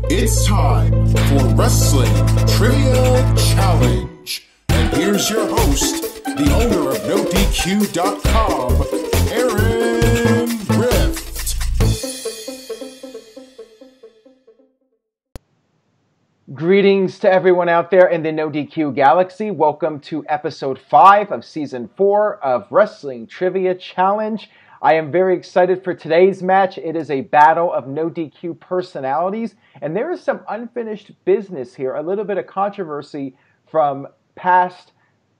It's time for Wrestling Trivia Challenge. And here's your host, the owner of NoDQ.com, Aaron Rift. Greetings to everyone out there in the NoDQ galaxy. Welcome to episode 5 of season 4 of Wrestling Trivia Challenge. I am very excited for today's match. It is a battle of no DQ personalities, and there is some unfinished business here, a little bit of controversy from past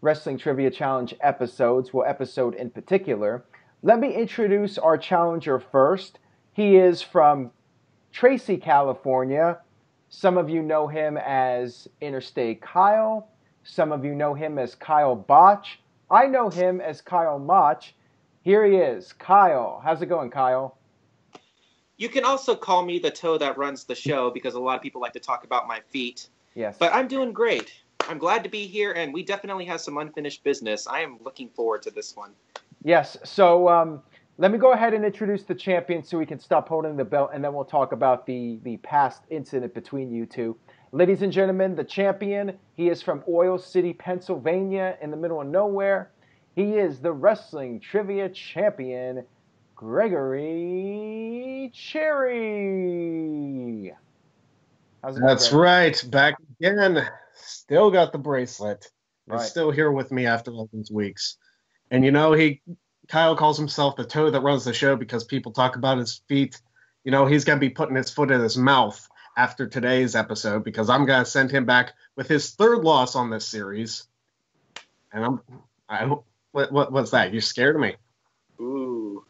Wrestling Trivia Challenge episodes, well, episode in particular. Let me introduce our challenger first. He is from Tracy, California. Some of you know him as Interstate Kyle. Some of you know him as Kyle Botch. I know him as Kyle Mach. Here he is, Kyle. How's it going, Kyle? You can also call me the toe that runs the show because a lot of people like to talk about my feet. Yes. But I'm doing great. I'm glad to be here, and we definitely have some unfinished business. I am looking forward to this one. Yes. So let me go ahead and introduce the champion so we can stop holding the belt, and then we'll talk about the past incident between you two. Ladies and gentlemen, the champion, he is from Oil City, Pennsylvania, in the middle of nowhere. He is the Wrestling Trivia Champion, Gregory Cherry. How's it going, That's Greg? right. Back again. Still got the bracelet. He's Right. still here with me after all these weeks. And you know, Kyle calls himself the toe that runs the show because people talk about his feet. You know, he's going to be putting his foot in his mouth after today's episode because I'm going to send him back with his third loss on this series. And what's that? You scared me. Ooh.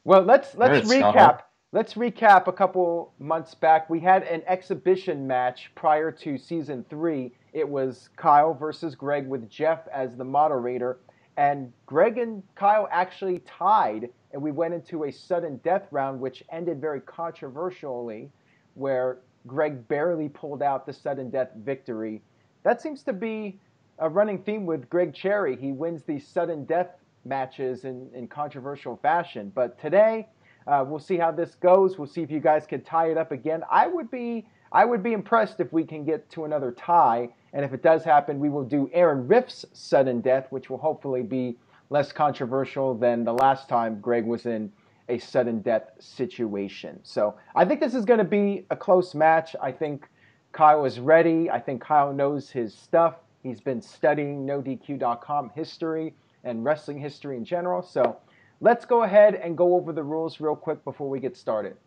Well, let's Right, recap. Scott. Let's recap a couple months back. We had an exhibition match prior to season 3. It was Kyle versus Greg with Jeff as the moderator. And Greg and Kyle actually tied, and we went into a sudden death round, which ended very controversially, where Greg barely pulled out the sudden death victory. That seems to be a running theme with Greg Cherry. He wins these sudden death matches in controversial fashion. But today, we'll see how this goes. We'll see if you guys can tie it up again. I would be impressed if we can get to another tie. And if it does happen, we will do Aaron Riff's sudden death, which will hopefully be less controversial than the last time Greg was in a sudden death situation. So I think this is going to be a close match. I think Kyle is ready. I think Kyle knows his stuff. He's been studying NoDQ.com history and wrestling history in general. So let's go ahead and go over the rules real quick before we get started.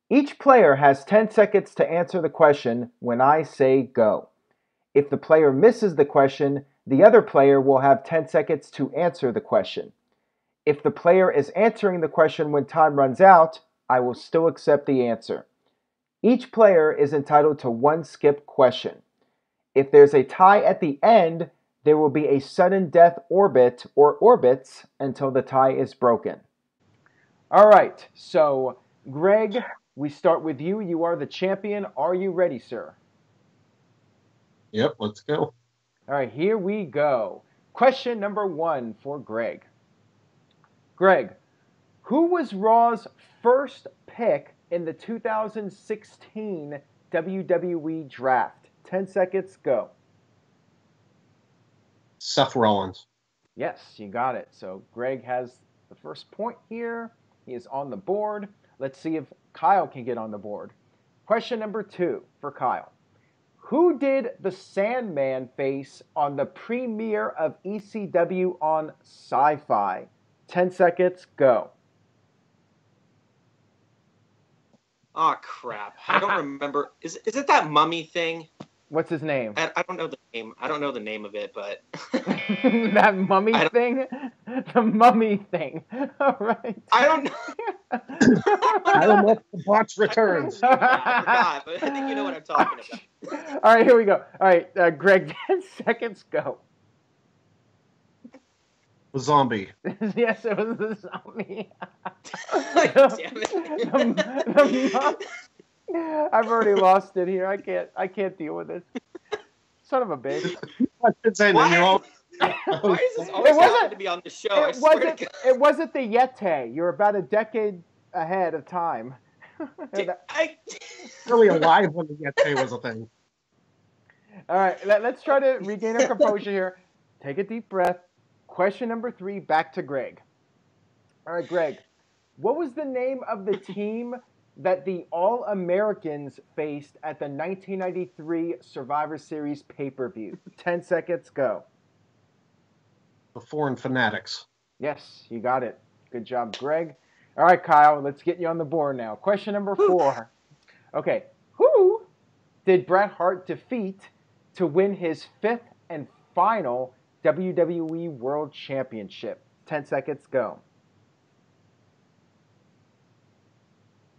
Each player has 10 seconds to answer the question when I say go. If the player misses the question, the other player will have 10 seconds to answer the question. If the player is answering the question when time runs out, I will still accept the answer. Each player is entitled to one skip question. If there's a tie at the end, there will be a sudden death orbit or orbits until the tie is broken. All right, so Greg, we start with you. You are the champion. Are you ready, sir? Yep, let's go. All right, here we go. Question number 1 for Greg. Greg, who was Raw's first pick in the 2016 WWE Draft? 10 seconds, go. Seth Rollins. Yes, you got it. So Greg has the first point here. He is on the board. Let's see if Kyle can get on the board. Question number 2 for Kyle. Who did the Sandman face on the premiere of ECW on Sci-Fi? 10 seconds, go. Oh, crap. I don't remember. Is it that mummy thing? What's his name? I don't know the name. I don't know the name of it, but... That mummy thing? The mummy thing. All right. I don't know. I don't know if the Botch returns. I forgot, but I think you know what I'm talking about. All right, here we go. All right, Greg, 10 seconds, go. The zombie. Yes, it was the zombie. Damn it. I've already lost it here. I can't deal with this. Son of a bitch. Why is this always happening to be on the show? It wasn't the Yeti. You're about a decade ahead of time. Really alive when the Yeti was a thing. All right, let's try to regain our composure here. Take a deep breath. Question number 3, back to Greg. All right, Greg, what was the name of the team that the All-Americans faced at the 1993 Survivor Series pay-per-view? 10 seconds, go. The Foreign Fanatics. Yes, you got it. Good job, Greg. All right, Kyle, let's get you on the board now. Question number 4. Okay, who did Bret Hart defeat to win his 5th and final WWE World Championship? 10 seconds, go.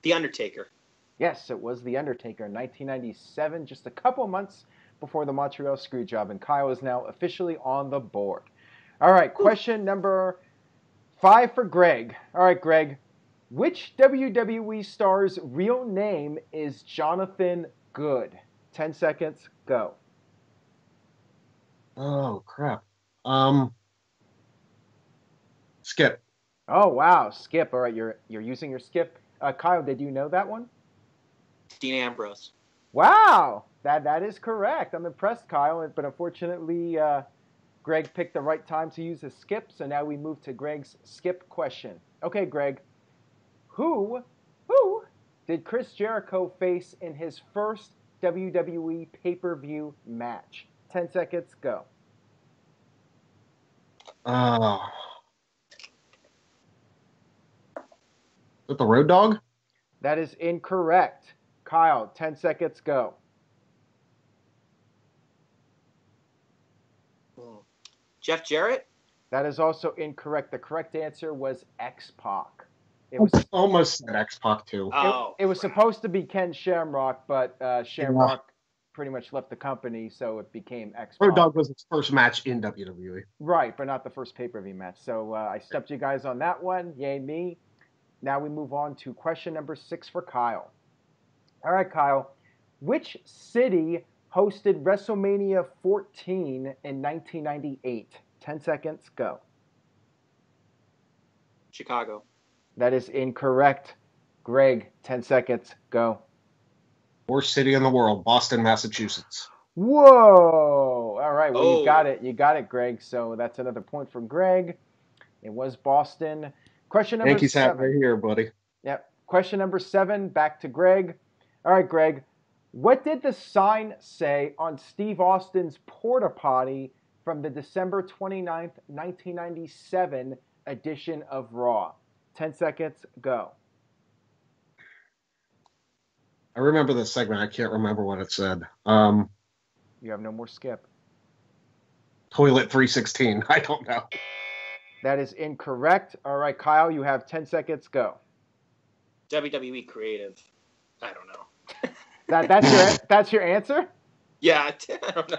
The Undertaker. Yes, it was The Undertaker in 1997, just a couple months before the Montreal Screwjob, and Kyle is now officially on the board. All right, question number 5 for Greg. All right, Greg, which WWE star's real name is Jonathan Good? 10 seconds, go. Oh, crap. Skip. Oh, wow, Skip. All right, you're using your Skip. Kyle, did you know that one? Dean Ambrose. Wow, that is correct. I'm impressed, Kyle, but unfortunately, Greg picked the right time to use a skip, so now we move to Greg's skip question. Okay, Greg, who did Chris Jericho face in his first WWE pay-per-view match? 10 seconds, go. Is it the Road Dogg? That is incorrect. Kyle, 10 seconds, go. Jeff Jarrett? That is also incorrect. The correct answer was X-Pac. It was almost said X-Pac too. It was supposed to be Ken Shamrock, but Shamrock pretty much left the company, so it became X-Pac. Road Dogg was his first match in WWE. Right, but not the first pay-per-view match. So I stumped you guys on that one. Yay me. Now we move on to question number 6 for Kyle. All right, Kyle. Which city hosted WrestleMania 14 in 1998? 10 seconds, go. Chicago. That is incorrect. Greg, 10 seconds, go. Worst city in the world, Boston, Massachusetts. Whoa! All right, well, you got it. You got it, Greg. So that's another point for Greg. It was Boston. Question number 7. Yankees hat right here, buddy. Yep. Question number 7, back to Greg. All right, Greg. What did the sign say on Steve Austin's porta potty from the December 29th, 1997 edition of Raw? 10 seconds, go. I remember this segment. I can't remember what it said. You have no more skip. Toilet 316. I don't know. That is incorrect. All right, Kyle, you have 10 seconds, go. WWE Creative. I don't know. That's your answer? Yeah, I don't know.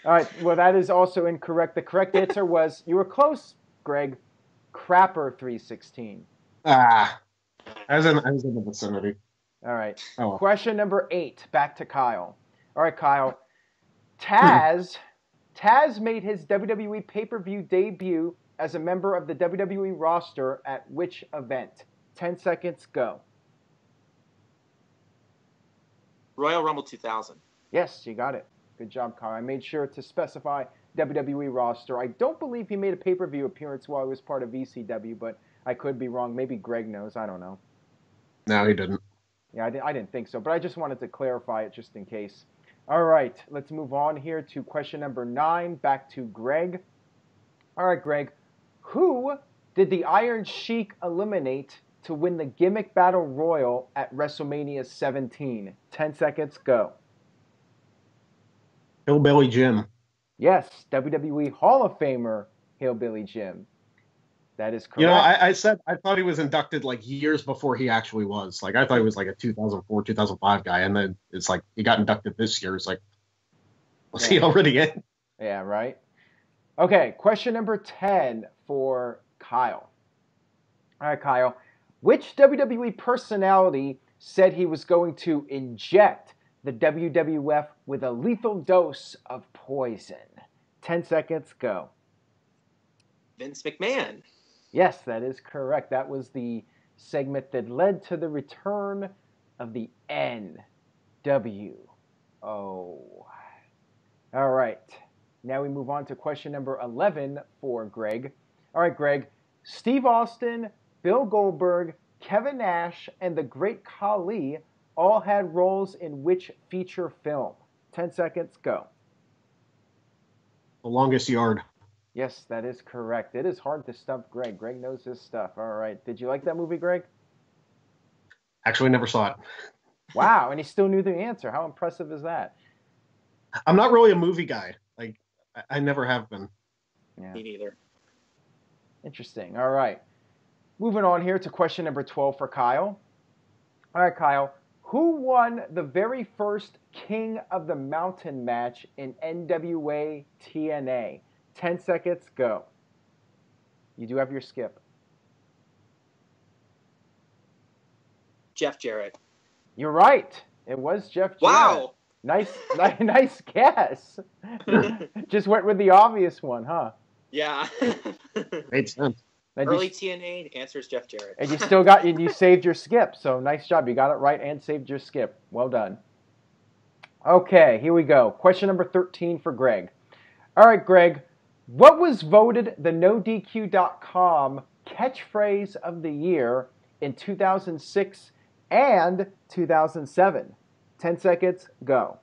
All right, well, that is also incorrect. The correct answer was, you were close, Greg, Crapper 316. I was in the vicinity. All right. Oh, well. Question number 8, back to Kyle. All right, Kyle. Taz made his WWE pay-per-view debut as a member of the WWE roster at which event? 10 seconds, go. Royal Rumble 2000. Yes, you got it. Good job, Kyle. I made sure to specify WWE roster. I don't believe he made a pay-per-view appearance while he was part of ECW, but I could be wrong. Maybe Greg knows. I don't know. No, he didn't. Yeah, I didn't think so, but I just wanted to clarify it just in case. All right, let's move on here to question number 9, back to Greg. All right, Greg, who did the Iron Sheik eliminate to win the Gimmick Battle Royal at WrestleMania 17? 10 seconds, go. Hillbilly Jim. Yes, WWE Hall of Famer Hillbilly Jim. That is correct. You know, I said I thought he was inducted like years before he actually was. Like I thought he was like a 2004, 2005 guy, and then it's like he got inducted this year. It's like, was he already in? Yeah, right. Okay, question number 10 for Kyle. All right, Kyle. Which WWE personality said he was going to inject the WWF with a lethal dose of poison? 10 seconds, go. Vince McMahon. Yes, that is correct. That was the segment that led to the return of the NWO. All right. Now we move on to question number 11 for Greg. All right, Greg. Steve Austin, Bill Goldberg, Kevin Nash, and the Great Khali all had roles in which feature film? 10 seconds, go. The Longest Yard. Yes, that is correct. It is hard to stump Greg. Greg knows his stuff. All right. Did you like that movie, Greg? Actually, never saw it. Wow, and he still knew the answer. How impressive is that? I'm not really a movie guy. Like, I never have been. Yeah. Me neither. Interesting. All right. Moving on here to question number 12 for Kyle. All right, Kyle. Who won the very first King of the Mountain match in NWA TNA? 10 seconds, go. You do have your skip. Jeff Jarrett. You're right. It was Jeff Jarrett. Wow. Nice guess. Just went with the obvious one, huh? Yeah. Made sense. Early TNA, the answer is Jeff Jarrett. And you saved your skip. So nice job. You got it right and saved your skip. Well done. Okay, here we go. Question number 13 for Greg. All right, Greg. What was voted the NoDQ.com catchphrase of the year in 2006 and 2007? 10 seconds, go.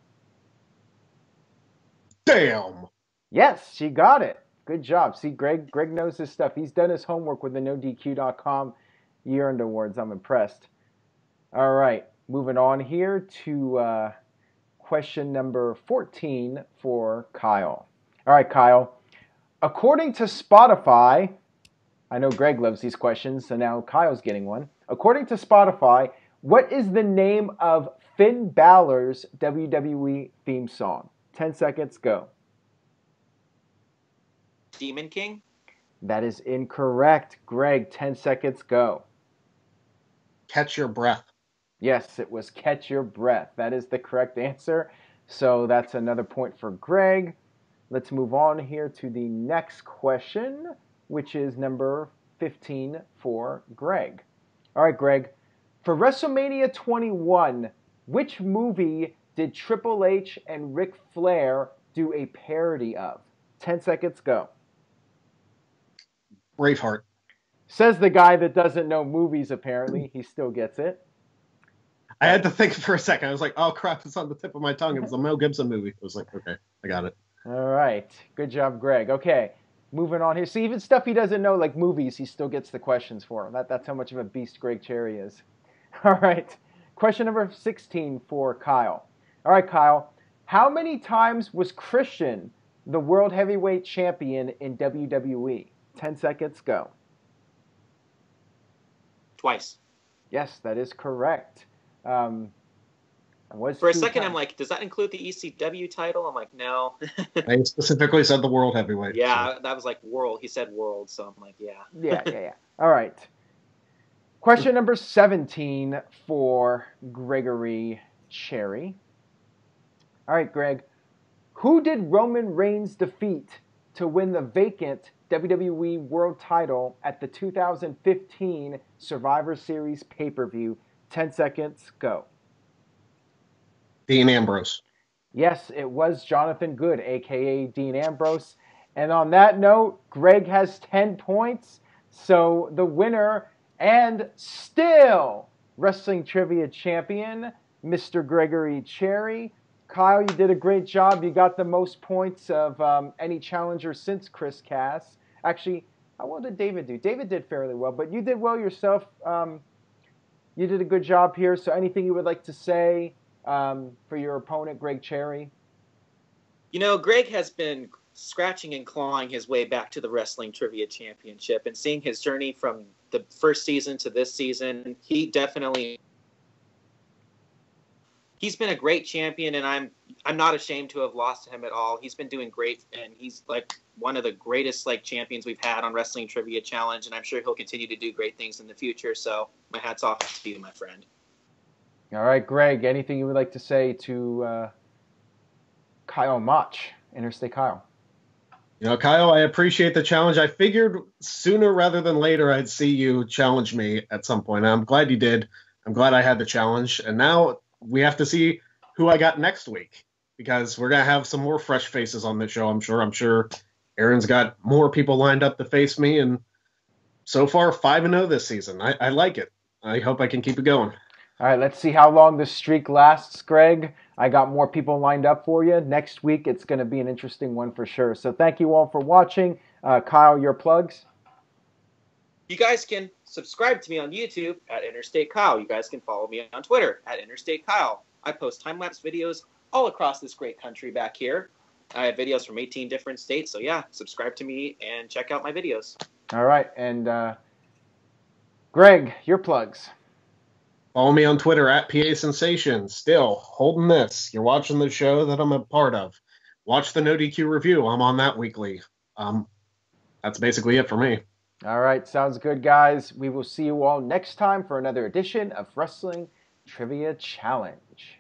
Damn. Yes, she got it. Good job. See, Greg knows his stuff. He's done his homework with the NoDQ.com year-end awards. I'm impressed. All right, moving on here to question number 14 for Kyle. All right, Kyle. According to Spotify, I know Greg loves these questions, so now Kyle's getting one. According to Spotify, what is the name of Finn Balor's WWE theme song? 10 seconds, go. Demon King? That is incorrect. Greg, 10 seconds, go. Catch Your Breath. Yes, it was Catch Your Breath. That is the correct answer. So that's another point for Greg. Let's move on here to the next question, which is number 15 for Greg. All right, Greg. For WrestleMania 21, which movie did Triple H and Ric Flair do a parody of? 10 seconds, go. Braveheart. Says the guy that doesn't know movies, apparently. He still gets it. I had to think for a second. I was like, oh, crap, it's on the tip of my tongue. It was a Mel Gibson movie. I was like, okay, I got it. All right. Good job, Greg. Okay, moving on here. See, even stuff he doesn't know, like movies, he still gets the questions for. That's how much of a beast Greg Cherry is. All right. Question number 16 for Kyle. All right, Kyle. How many times was Christian the World Heavyweight Champion in WWE? 10 seconds, go. Twice. Yes, that is correct. For a second, I'm like, does that include the ECW title? I'm like, no. I specifically said the World Heavyweight. Yeah, so. that was like world. He said world, so I'm like, yeah. Yeah. All right. Question number 17 for Gregory Cherry. All right, Greg. Who did Roman Reigns defeat to win the vacant WWE World title at the 2015 Survivor Series pay-per-view? 10 seconds, go. Dean Ambrose. Yes, it was Jonathan Good, a.k.a. Dean Ambrose. And on that note, Greg has 10 points. So the winner and still wrestling trivia champion, Mr. Gregory Cherry. Kyle, you did a great job. You got the most points of any challenger since Chris Cass. Actually, how well did David do? David did fairly well, but you did well yourself. You did a good job here. So anything you would like to say for your opponent, Greg Cherry? You know, Greg has been scratching and clawing his way back to the Wrestling Trivia Championship, and seeing his journey from the first season to this season, he's been a great champion, and I'm not ashamed to have lost to him at all. He's been doing great, and he's like one of the greatest champions we've had on Wrestling Trivia Challenge, and I'm sure he'll continue to do great things in the future. So my hat's off to you, my friend. All right, Greg, anything you would like to say to Kyle Mach, Interstate Kyle? You know, Kyle, I appreciate the challenge. I figured sooner rather than later I'd see you challenge me at some point. I'm glad you did. I'm glad I had the challenge. And now we have to see who I got next week, because we're going to have some more fresh faces on the show, I'm sure. I'm sure Aaron's got more people lined up to face me. And so far, 5-0 this season. I like it. I hope I can keep it going. All right, let's see how long this streak lasts, Greg. I got more people lined up for you. Next week, it's going to be an interesting one for sure. So thank you all for watching. Kyle, your plugs? You guys can subscribe to me on YouTube at Interstate Kyle. You guys can follow me on Twitter at Interstate Kyle. I post time-lapse videos all across this great country back here. I have videos from 18 different states. So yeah, subscribe to me and check out my videos. All right, and Greg, your plugs. Follow me on Twitter at PA Sensation. Still holding this. You're watching the show that I'm a part of. Watch the No DQ review. I'm on that weekly. That's basically it for me. All right, sounds good, guys. We will see you all next time for another edition of Wrestling Trivia Challenge.